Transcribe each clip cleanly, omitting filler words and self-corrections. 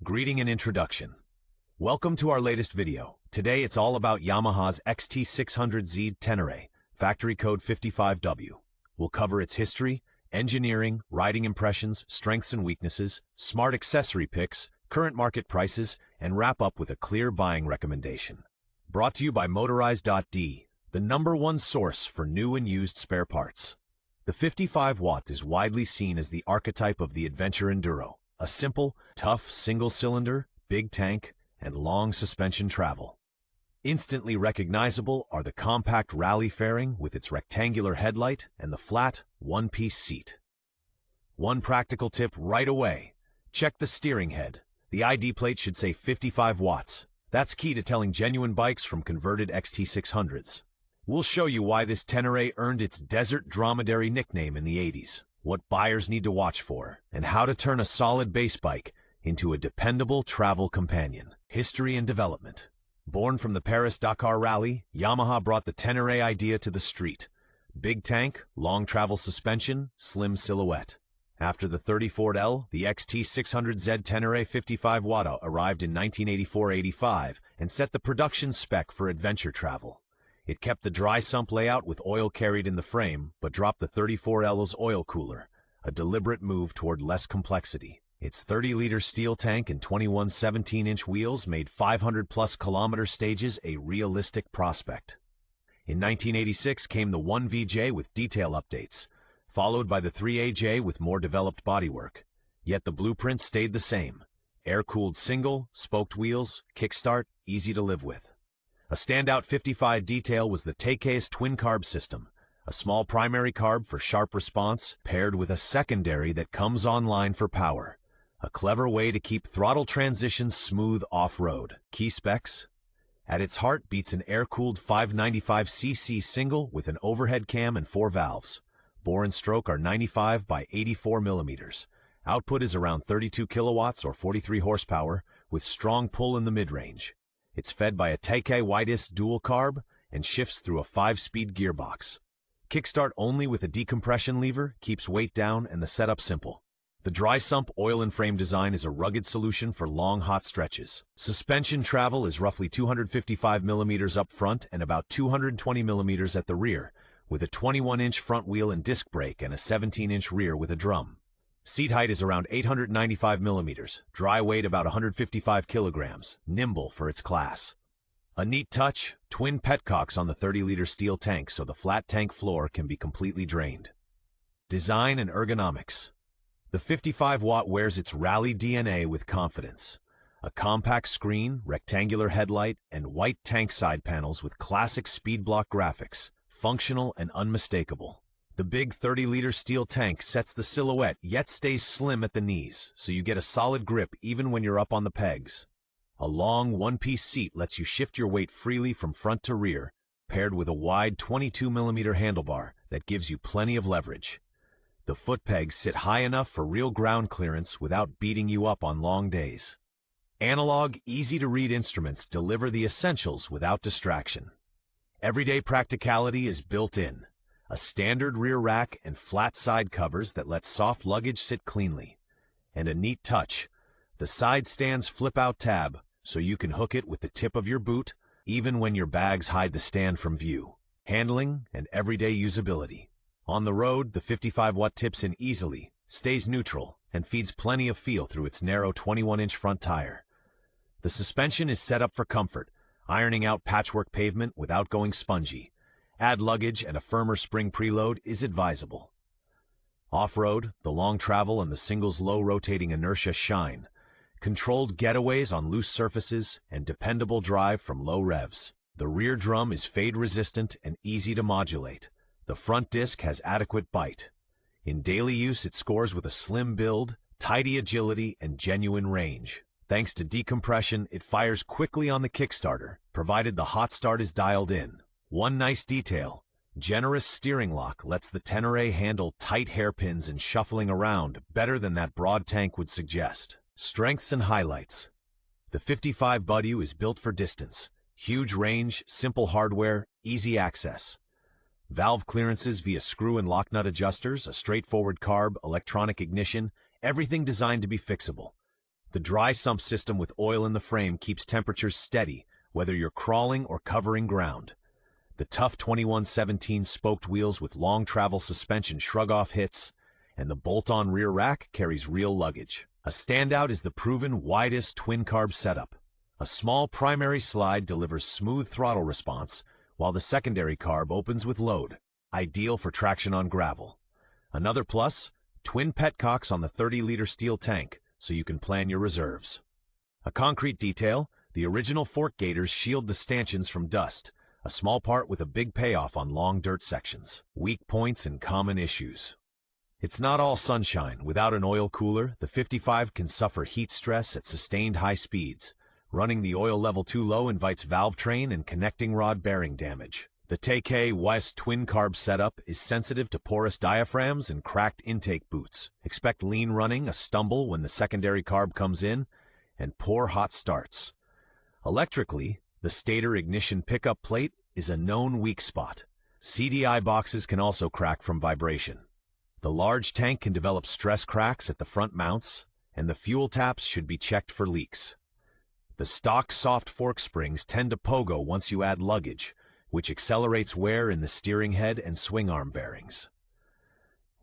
Greeting and introduction. Welcome to our latest video. Today it's all about Yamaha's XT600Z Ténéré, factory code 55W. We'll cover its history, engineering, riding impressions, strengths and weaknesses, smart accessory picks, current market prices, and wrap up with a clear buying recommendation. Brought to you by Motorize.d, the #1 source for new and used spare parts. The 55W is widely seen as the archetype of the adventure enduro, a simple, tough single-cylinder, big tank, and long suspension travel. Instantly recognizable are the compact rally fairing with its rectangular headlight and the flat, one-piece seat. One practical tip right away: check the steering head. The ID plate should say 55 watts. That's key to telling genuine bikes from converted XT600s. We'll show you why this Ténéré earned its desert dromedary nickname in the 80s, what buyers need to watch for, and how to turn a solid base bike into a dependable travel companion. History and development. Born from the Paris-Dakar Rally, Yamaha brought the Ténéré idea to the street. Big tank, long travel suspension, slim silhouette. After the 34L, the XT600Z Ténéré 55W arrived in 1984-85 and set the production spec for adventure travel. It kept the dry sump layout with oil carried in the frame, but dropped the 34L's oil cooler, a deliberate move toward less complexity. Its 30-liter steel tank and 21 17-inch wheels made 500-plus kilometer stages a realistic prospect. In 1986 came the 1VJ with detail updates, followed by the 3AJ with more developed bodywork. Yet the blueprint stayed the same: air-cooled single, spoked wheels, kickstart, easy to live with. A standout 55 detail was the Ténéré twin-carb system, a small primary carb for sharp response paired with a secondary that comes online for power. A clever way to keep throttle transitions smooth off-road. Key specs: at its heart beats an air-cooled 595cc single with an overhead cam and 4 valves. Bore and stroke are 95 by 84 millimeters. Output is around 32 kilowatts or 43 horsepower, with strong pull in the mid-range. It's fed by a Ténéré widest dual carb and shifts through a 5-speed gearbox. Kickstart only with a decompression lever keeps weight down and the setup simple. The dry sump oil and frame design is a rugged solution for long, hot stretches. Suspension travel is roughly 255 millimeters up front and about 220 millimeters at the rear, with a 21-inch front wheel and disc brake and a 17-inch rear with a drum. Seat height is around 895 millimeters, dry weight about 155 kilograms, nimble for its class. A neat touch: twin petcocks on the 30-liter steel tank so the flat tank floor can be completely drained. Design and ergonomics. The 55W wears its rally DNA with confidence. A compact screen, rectangular headlight, and white tank side panels with classic speed block graphics, functional and unmistakable. The big 30-liter steel tank sets the silhouette yet stays slim at the knees, so you get a solid grip even when you're up on the pegs. A long one-piece seat lets you shift your weight freely from front to rear, paired with a wide 22mm handlebar that gives you plenty of leverage. The foot pegs sit high enough for real ground clearance without beating you up on long days. Analog, easy-to-read instruments deliver the essentials without distraction. Everyday practicality is built in. A standard rear rack and flat side covers that let soft luggage sit cleanly. And a neat touch: the side stands flip-out tab, so you can hook it with the tip of your boot, even when your bags hide the stand from view. Handling and everyday usability. On the road, the 55W tips in easily, stays neutral, and feeds plenty of feel through its narrow 21-inch front tire. The suspension is set up for comfort, ironing out patchwork pavement without going spongy. Add luggage and a firmer spring preload is advisable. Off-road, the long travel and the single's low-rotating inertia shine. Controlled getaways on loose surfaces and dependable drive from low revs. The rear drum is fade-resistant and easy to modulate. The front disc has adequate bite. In daily use, it scores with a slim build, tidy agility, and genuine range. Thanks to decompression, it fires quickly on the Kickstarter, provided the hot start is dialed in. One nice detail: generous steering lock lets the Ténéré handle tight hairpins and shuffling around better than that broad tank would suggest. Strengths and highlights. The 55W is built for distance. Huge range, simple hardware, easy access. Valve clearances via screw and lock nut adjusters, a straightforward carb, electronic ignition, everything designed to be fixable. The dry sump system with oil in the frame keeps temperatures steady, whether you're crawling or covering ground. The tough 2117 spoked wheels with long travel suspension shrug off hits, and the bolt-on rear rack carries real luggage. A standout is the proven widest twin-carb setup. A small primary slide delivers smooth throttle response, while the secondary carb opens with load, ideal for traction on gravel. Another plus, twin petcocks on the 30-liter steel tank, so you can plan your reserves. A concrete detail, the original fork gaiters shield the stanchions from dust, a small part with a big payoff on long dirt sections. Weak points and common issues. It's not all sunshine. Without an oil cooler, the 55 can suffer heat stress at sustained high speeds. Running the oil level too low invites valve train and connecting rod bearing damage. The TK West twin-carb setup is sensitive to porous diaphragms and cracked intake boots. Expect lean running, a stumble when the secondary carb comes in, and poor hot starts. Electrically, the stator ignition pickup plate is a known weak spot. CDI boxes can also crack from vibration. The large tank can develop stress cracks at the front mounts, and the fuel taps should be checked for leaks. The stock soft fork springs tend to pogo once you add luggage, which accelerates wear in the steering head and swing arm bearings.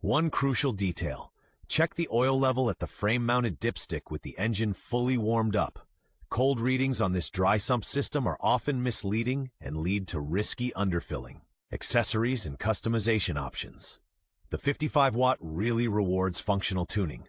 One crucial detail: check the oil level at the frame-mounted dipstick with the engine fully warmed up. Cold readings on this dry sump system are often misleading and lead to risky underfilling. Accessories and customization options. The 55-watt really rewards functional tuning.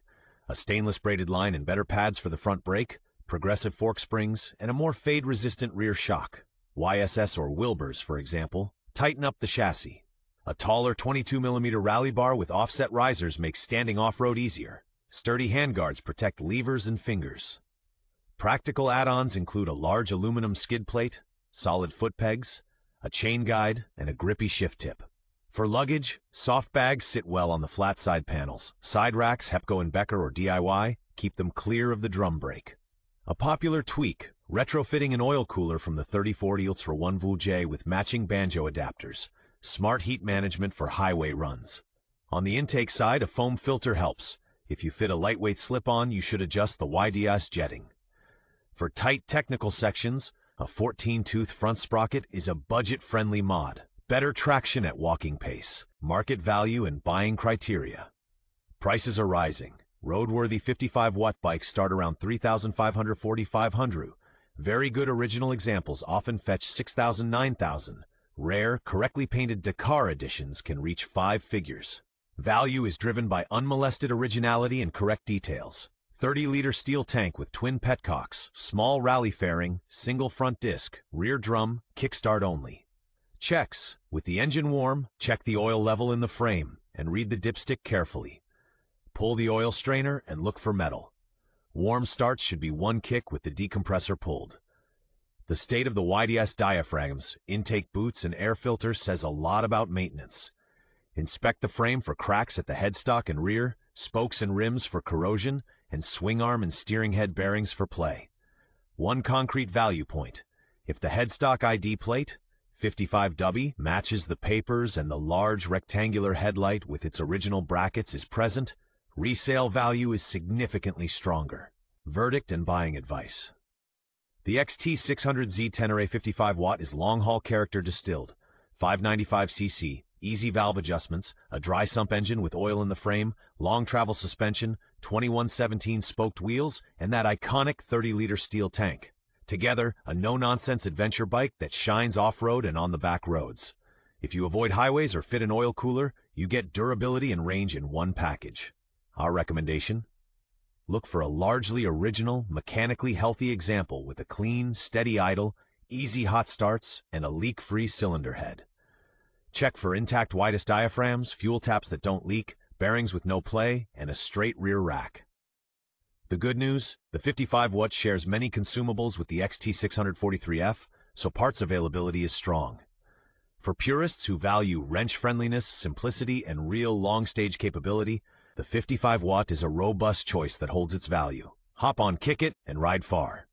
A stainless braided line and better pads for the front brake, progressive fork springs, and a more fade-resistant rear shock. YSS or Wilbur's, for example, tighten up the chassis. A taller 22mm rally bar with offset risers makes standing off-road easier. Sturdy handguards protect levers and fingers. Practical add-ons include a large aluminum skid plate, solid foot pegs, a chain guide, and a grippy shift tip. For luggage, soft bags sit well on the flat side panels. Side racks, Hepco and Becker or DIY, keep them clear of the drum brake. A popular tweak, retrofitting an oil cooler from the 3040 Ultra 1VJ with matching banjo adapters. Smart heat management for highway runs. On the intake side, a foam filter helps. If you fit a lightweight slip-on, you should adjust the YDS jetting. For tight technical sections, a 14-tooth front sprocket is a budget-friendly mod. Better traction at walking pace. Market value and buying criteria. Prices are rising. Roadworthy 55-watt bikes start around $3,500–$4,500. Very good original examples often fetch $6,000–$9,000. Rare, correctly painted Dakar editions can reach 5 figures. Value is driven by unmolested originality and correct details. 30-liter steel tank with twin petcocks, small rally fairing, single front disc, rear drum, kickstart only. Checks. With the engine warm, check the oil level in the frame and read the dipstick carefully. Pull the oil strainer and look for metal. Warm starts should be one kick with the decompressor pulled. The state of the YDS diaphragms, intake boots, and air filter says a lot about maintenance. Inspect the frame for cracks at the headstock and rear, spokes and rims for corrosion, and swing arm and steering head bearings for play. One concrete value point: if the headstock ID plate, 55W, matches the papers and the large rectangular headlight with its original brackets is present, resale value is significantly stronger. Verdict and buying advice. The XT600Z Ténéré 55W is long-haul character distilled, 595cc, easy valve adjustments, a dry sump engine with oil in the frame, long travel suspension, 2117 spoked wheels, and that iconic 30-liter steel tank. Together, a no-nonsense adventure bike that shines off-road and on the back roads. If you avoid highways or fit an oil cooler, you get durability and range in one package. Our recommendation? Look for a largely original, mechanically healthy example with a clean, steady idle, easy hot starts, and a leak-free cylinder head. Check for intact widest diaphragms, fuel taps that don't leak, bearings with no play, and a straight rear rack. The good news? The 55W shares many consumables with the XT643F, so parts availability is strong. For purists who value wrench friendliness, simplicity, and real long-stage capability, the 55W is a robust choice that holds its value. Hop on Kick It and ride far.